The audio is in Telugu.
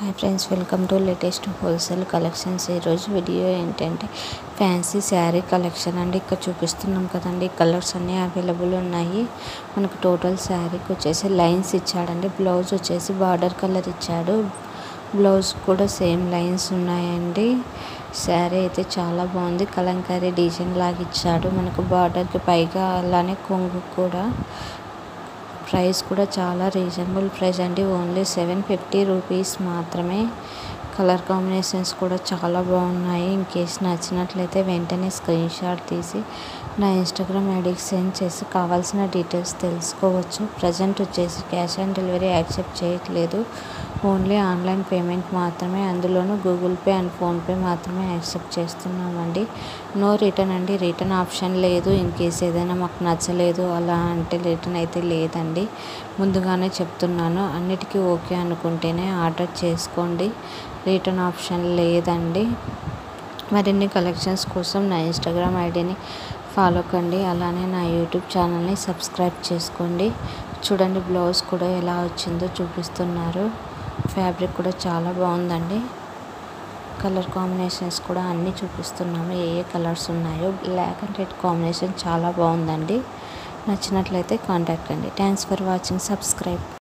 Hi friends, welcome to latest wholesale collections. ఈరోజు వీడియో ఏంటంటే ఫ్యాన్సీ శారీ కలెక్షన్ అండి. ఇక్కడ చూపిస్తున్నాం కదండి, కలర్స్ అన్నీ అవైలబుల్ ఉన్నాయి. మనకు టోటల్ శారీకి వచ్చేసి లైన్స్ ఇచ్చాడండి. బ్లౌజ్ వచ్చేసి బార్డర్ కలర్ ఇచ్చాడు. బ్లౌజ్ కూడా సేమ్ లైన్స్ ఉన్నాయండి. శారీ అయితే చాలా బాగుంది. కలంకారీ డిజైన్ లాగా ఇచ్చాడు మనకు బార్డర్కి పైగా. అలానే కొంగు కూడా. ప్రైస్ కూడా చాలా రీజనబుల్ ప్రైస్ అండి. ఓన్లీ 750 రూపీస్ మాత్రమే. కలర్ కాంబినేషన్స్ కూడా చాలా బాగున్నాయి. ఇన్ కేస్ నచ్చినట్లయితే వెంటనే స్క్రీన్ షాట్ తీసి నా ఇన్స్టాగ్రామ్ ఐడికి సెండ్ చేసి కావాల్సిన డీటెయిల్స్ తెలుసుకోవచ్చు. ప్రజెంట్ వచ్చేసి క్యాష్ ఆన్ డెలివరీ యాక్సెప్ట్ చేయట్లేదు. ఓన్లీ ఆన్లైన్ పేమెంట్ మాత్రమే, అందులోనూ గూగుల్ పే అండ్ ఫోన్పే మాత్రమే యాక్సెప్ట్ చేస్తున్నామండి. నో రిటర్న్ అండి. రిటర్న్ ఆప్షన్ లేదు. ఇన్ కేస్ ఏదైనా మాకు నచ్చలేదు అలా అంటే రిటర్న్ అయితే లేదండి. ముందుగానే చెప్తున్నాను. అన్నిటికీ ఓకే అనుకుంటేనే ఆర్డర్ చేసుకోండి. రిటర్న్ ఆప్షన్ లేదండి. మరిన్ని కలెక్షన్స్ కోసం నా ఇన్స్టాగ్రామ్ ఐడిని ఫాలో కండి. అలానే నా యూట్యూబ్ ఛానల్ని సబ్స్క్రైబ్ చేసుకోండి. చూడండి, బ్లౌజ్ కూడా ఎలా వచ్చిందో చూపిస్తున్నారు. ఫ్యాబ్రిక్ కూడా చాలా బాగుందండి. కలర్ కాంబినేషన్స్ కూడా అన్నీ చూపిస్తున్నాము. ఏ కలర్స్ ఉన్నాయో. బ్లాక్ అండ్ రెడ్ కాంబినేషన్ చాలా బాగుందండి. నచ్చినట్లయితే కాంటాక్ట్ అండి. Thanks for watching. సబ్స్క్రైబ్.